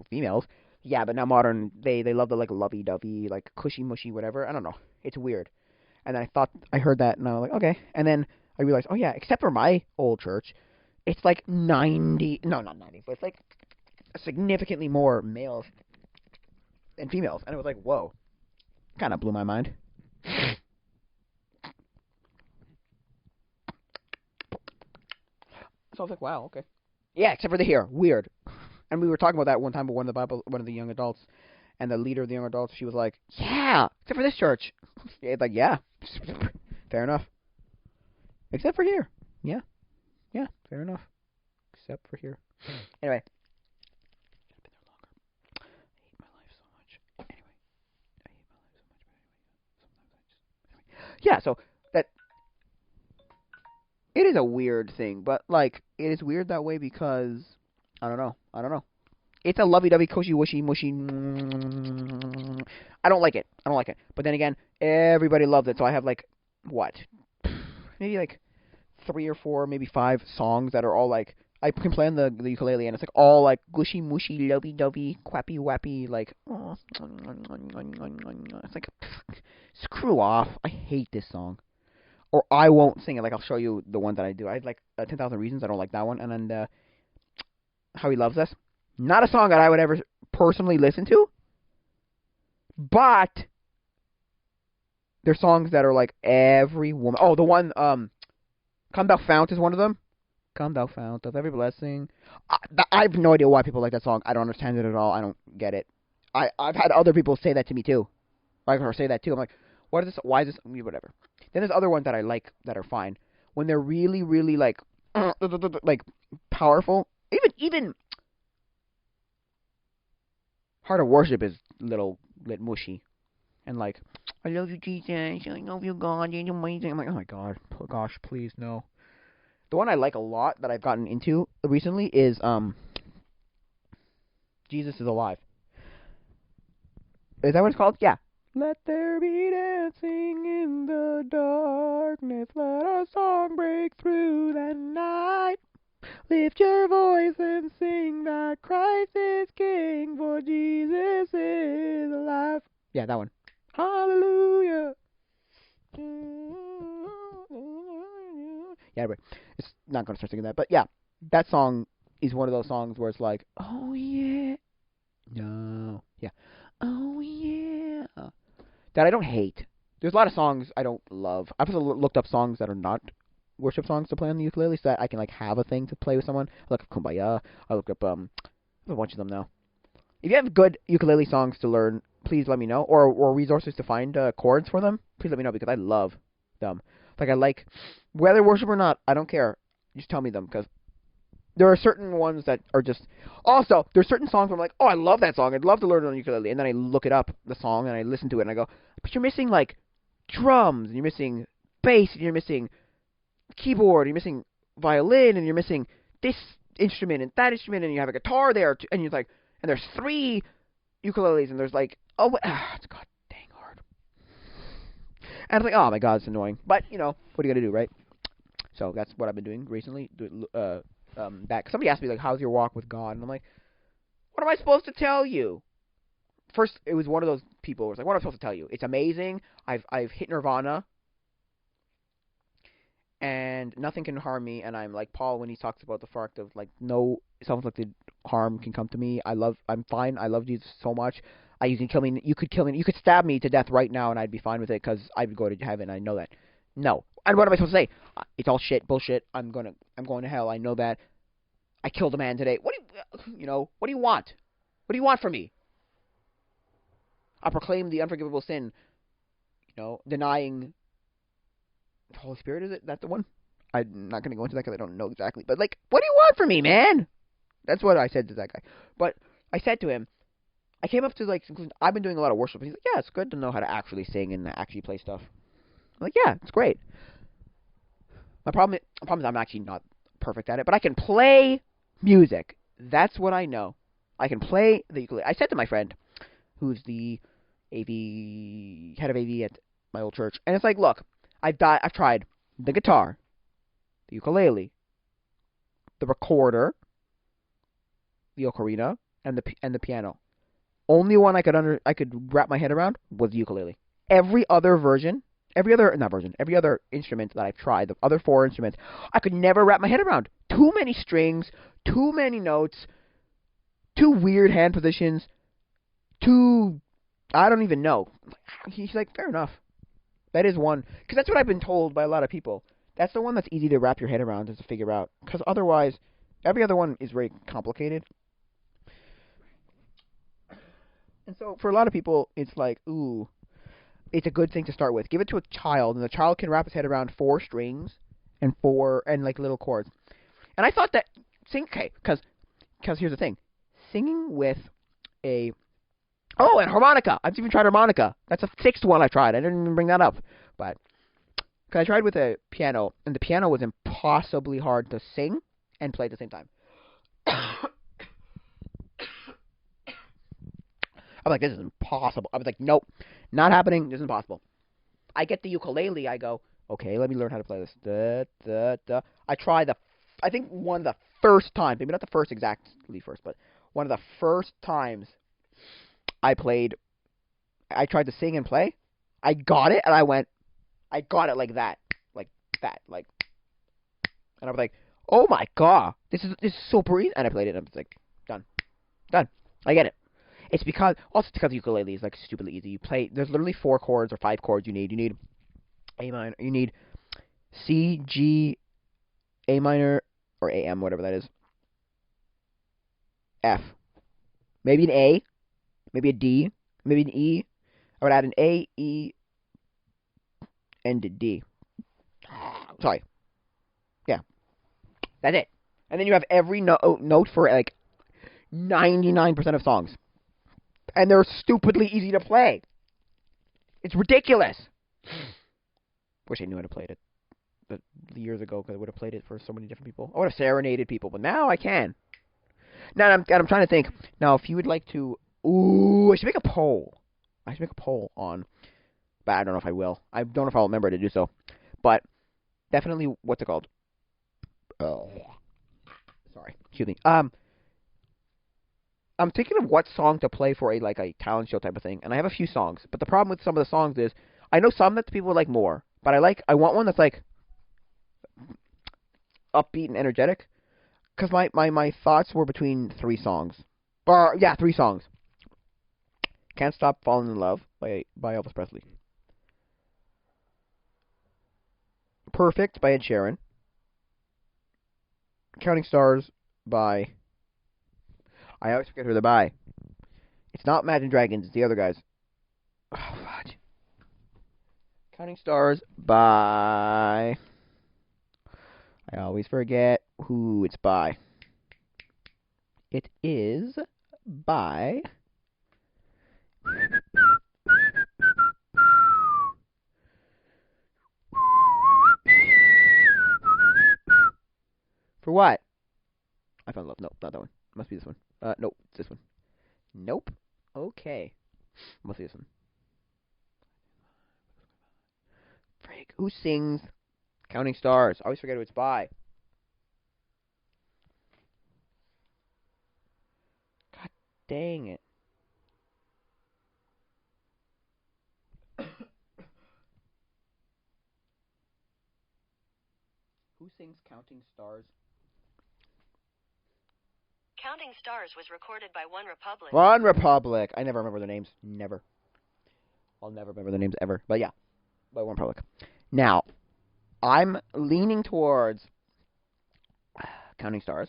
females. Yeah, but now modern they love the like lovey-dovey, like cushy-mushy, whatever. I don't know. It's weird. And I heard that, and I was like, okay. And then I realized, oh yeah, except for my old church, it's like 90, no, not 90, but it's like significantly more males than females. And it was like, whoa. Kind of blew my mind. So I was like, wow, okay. Yeah, except for the hair. Weird. And we were talking about that one time with one of the young adults, and the leader of the young adults, she was like, yeah, except for this church. It's like, yeah, fair enough. Except for here. Yeah, fair enough. Except for here. Anyway. I've been there longer. I hate my life so much. Anyway. I hate my life so much, but anyway. Yeah, so that it is a weird thing, but like it is weird that way because I don't know. It's a lovey-dovey, cushy-wushy, mushy. I don't like it. But then again, everybody loves it, so I have like what? Maybe like 3 or 4, maybe 5 songs that are all like I can play on the ukulele, and it's like all like gushy, mushy, lovey-dovey, quappy, wappy, like oh, it's like screw off. I hate this song. Or I won't sing it. Like I'll show you the one that I do. I have like 10,000 Reasons. I don't like that one. And then How He Loves Us. Not a song that I would ever personally listen to. But there's songs that are like every woman. Oh, the one Come Thou Fount is one of them. Come Thou Fount of Every Blessing. I have no idea why people like that song. I don't understand it at all. I don't get it. I've had other people say that to me too. Or say that too. I'm like, what is this? Why is this? Whatever. Then there's other ones that I like that are fine. When they're really, really like powerful. Even Heart of Worship is little mushy. And like, I love you, Jesus. I love you, God. You're amazing. I'm like, oh my God. Oh gosh, please, no. The one I like a lot that I've gotten into recently is Jesus is Alive. Is that what it's called? Yeah. Let there be dancing in the darkness. Let a song break through the night. Lift your voice and sing that Christ is King, for Jesus is alive. Yeah, that one. Hallelujah. Yeah, anyway, it's not going to start singing that. But yeah, that song is one of those songs where it's like, oh yeah. No. Yeah. Oh yeah. That I don't hate. There's a lot of songs I don't love. I've also looked up songs that are not worship songs to play on the ukulele so that I can like have a thing to play with someone. I look up Kumbaya. I look up a bunch of them now. If you have good ukulele songs to learn, please let me know. Or resources to find chords for them, please let me know because I love them. Like I like whether worship or not, I don't care. Just tell me them because there are certain ones that are just. Also, there's certain songs where I'm like, oh, I love that song. I'd love to learn it on ukulele, and then I look it up, the song, and I listen to it, and I go, but you're missing like drums, and you're missing bass, and you're missing keyboard, and you're missing violin, and you're missing this instrument and that instrument, and you have a guitar there, and you're like, and there's 3 ukuleles, and there's like, oh, it's god dang hard. And I'm like, oh my god, it's annoying. But you know, what are you gonna do, right? So that's what I've been doing recently. Back. Somebody asked me like, how's your walk with God? And I'm like, what am I supposed to tell you? First, it was one of those people who was like, what am I supposed to tell you? It's amazing. I've hit nirvana, and nothing can harm me. And I'm like Paul when he talks about the fact of like no self-inflicted harm can come to me. I'm fine. I love Jesus so much. You can kill me. You could kill me. You could stab me to death right now, and I'd be fine with it because I would go to heaven. I know that. No. And what am I supposed to say? It's all shit, bullshit. I'm going to hell. I know that. I killed a man today. What do you want? What do you want from me? I proclaim the unforgivable sin. Denying the Holy Spirit. Is it? That's the one. I'm not going to go into that because I don't know exactly. But like, what do you want from me, man? That's what I said to that guy. But I said to him, I came up to like conclusion. I've been doing a lot of worship. And he's like, yeah, it's good to know how to actually sing and actually play stuff. I'm like, yeah, it's great. My problem is I'm actually not perfect at it, but I can play music. That's what I know. I can play the ukulele. I said to my friend, who's the head of AV at my old church, and it's like, look, I've tried the guitar, the ukulele, the recorder, the ocarina, and the piano. Only one I could wrap my head around was the ukulele. Every other instrument that I've tried, the other 4 instruments, I could never wrap my head around. Too many strings, too many notes, too weird hand positions, I don't even know. He's like, fair enough. That is one, because that's what I've been told by a lot of people. That's the one that's easy to wrap your head around and to figure out, because otherwise, every other one is very complicated. And so, for a lot of people, it's like, ooh, it's a good thing to start with. Give it to a child, and the child can wrap his head around 4 strings and like little chords. And I thought that because here's the thing, singing with and harmonica. I've even tried harmonica. That's the 6th one I tried. I didn't even bring that up, but because I tried with a piano, and the piano was impossibly hard to sing and play at the same time. I was like, this is impossible. I was like, nope, not happening. This is impossible. I get the ukulele. I go, okay, let me learn how to play this. Da, da, da. I think one of the first times, maybe not the first exactly first, but one of the first times I tried to sing and play. I got it, and I got it like that, and I was like, oh my god, this is super easy. And I played it, and I was like, done. I get it. It's because the ukulele is like stupidly easy. You play. There's literally 4 chords or 5 chords you need. You need A minor. You need C, G, A minor, or AM, whatever that is. F. Maybe an A. Maybe a D. Maybe an E. I would add an A, E, and a D. Sorry. Yeah. That's it. And then you have every note for like 99% of songs. And they're stupidly easy to play. It's ridiculous. Wish I knew how to play it years ago, because I would have played it for so many different people. I would have serenaded people, but now I can. Now I'm trying to think. Now, if you would like to, I should make a poll. On, but I don't know if I will. I don't know if I'll remember to do so. But definitely, what's it called? Oh, sorry. Excuse me. I'm thinking of what song to play for a talent show type of thing, and I have a few songs. But the problem with some of the songs is I know some that the people like more, but I want one that's like upbeat and energetic. Because my thoughts were between 3 songs. 3 songs. Can't Stop Falling in Love by Elvis Presley. Perfect by Ed Sheeran. Counting Stars by... I always forget who they're by. It's not Imagine Dragons, it's the other guys. Oh, fudge. Counting Stars by... I always forget who it's by. It is by for what? I found love. Nope, not that one. Must be this one. Nope, it's this one. Nope. Okay. Must be this one. Frig. Who sings Counting Stars? I always forget who it's by. God dang it. Who sings Counting Stars? Counting Stars was recorded by One Republic. One Republic. I never remember their names. Never. I'll never remember their names ever. But yeah, by One Republic. Now, I'm leaning towards Counting Stars.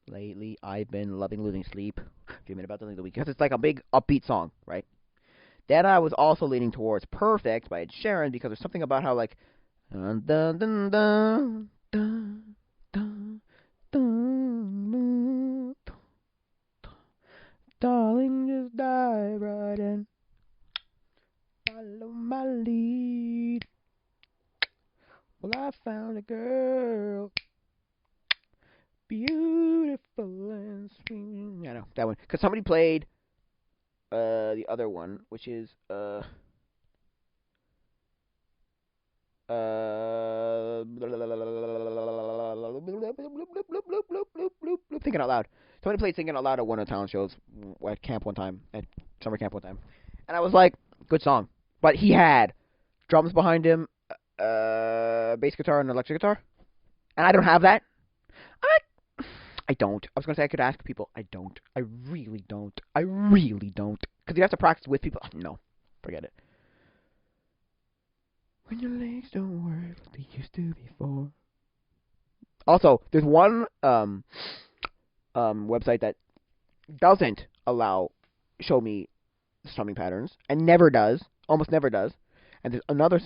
Lately, I've been loving Losing Sleep. Dreaming about the week because it's like a big upbeat song, right? Then I was also leaning towards Perfect by Ed Sheeran because there's something about how like dun dun dun dun dun dun dun, darling, just dive right in, follow my lead. Well, I found a girl, beautiful and sweet. I know that one because somebody played the other one, which is thinking out loud. Somebody played Thinking Out Loud at one of the talent shows at camp one time, at summer camp one time, and I was like, good song, but he had drums behind him, bass guitar and electric guitar, and I don't have that. I don't. I was gonna say I could ask people. I don't. I really don't. I really don't. Because you have to practice with people. No, forget it. When your legs don't work like they used to before. Also, there's one website that doesn't show me strumming patterns and never does, almost never does. And there's another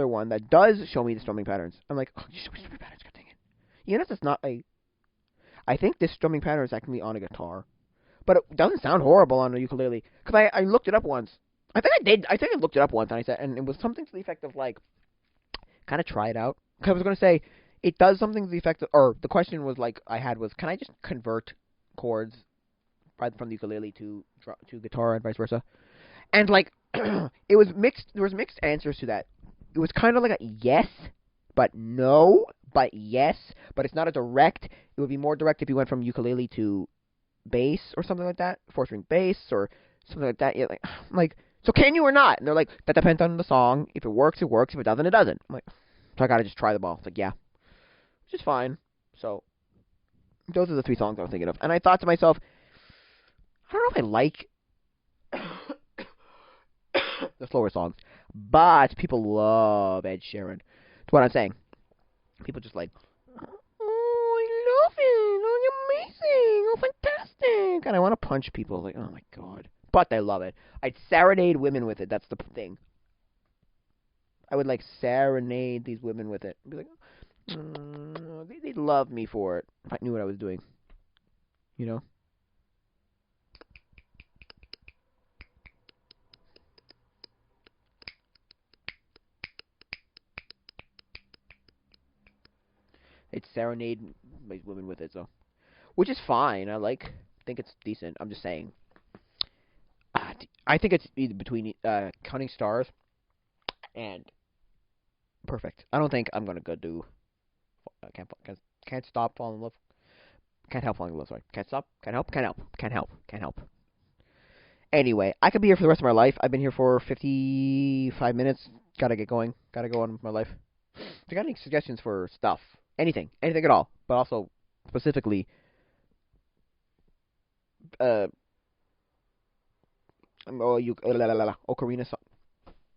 one that does show me the strumming patterns. I'm like, oh, you show me strumming patterns, god dang it. You know, it's not a. I think this strumming pattern is actually on a guitar, but it doesn't sound horrible on a ukulele. Because I looked it up once. I think I did. I think I looked it up once, and I said, and it was something to the effect of like, kind of try it out. Because I was going to say, it does something to the effect of, or the question was like, I had was, can I just convert chords from the ukulele to guitar and vice versa? And like, it was mixed. There was mixed answers to that. It was kind of like a yes, but no, but yes, but it's not a direct. It would be more direct if you went from ukulele to bass or something like that, 4-string bass or something like that. Yeah, like, so can you or not? And they're like, that depends on the song. If it works, it works. If it doesn't, it doesn't. I'm like, so I gotta just try them all. It's like, yeah, which is fine. So those are the 3 songs I was thinking of, and I thought to myself, I don't know if I like the slower songs, but people love Ed Sheeran. That's what I'm saying. People just like, oh, I love it. Oh, you're amazing. Oh, fantastic. And I want to punch people. Like, oh my god. But they love it. I'd serenade women with it. That's the thing. I would like serenade these women with it. Be like, they'd love me for it if I knew what I was doing. You know? They'd serenade these women with it, so. Which is fine. Think it's decent. I'm just saying. I think it's either between Counting Stars and Perfect. I don't think I'm gonna go do can't stop falling in love. Can't help falling in love. Sorry, can't stop. Can't help. Can't help. Can't help. Can't help. Anyway, I could be here for the rest of my life. I've been here for 55 minutes. Gotta get going. Gotta go on with my life. If you got any suggestions for stuff, anything at all, but also specifically, ocarina song.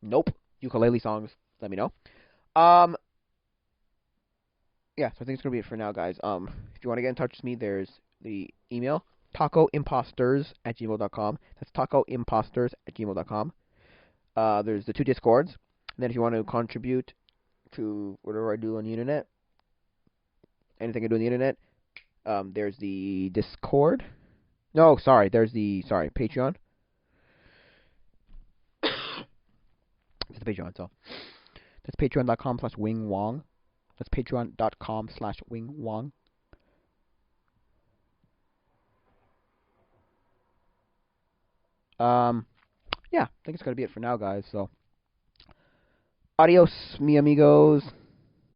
Nope. Ukulele songs. Let me know. Yeah, so I think it's gonna be it for now, guys. If you want to get in touch with me, there's the email tacoimposters@gmail.com. That's tacoimposters@gmail.com. There's the 2 Discords. And then if you want to contribute to whatever I do on the internet, anything I do on the internet, There's the Discord. No, sorry. There's the Patreon. It's the Patreon. So that's patreon.com/wingwong. That's patreon.com/wingwong. Yeah, I think it's gonna be it for now, guys. So, adios, mi amigos.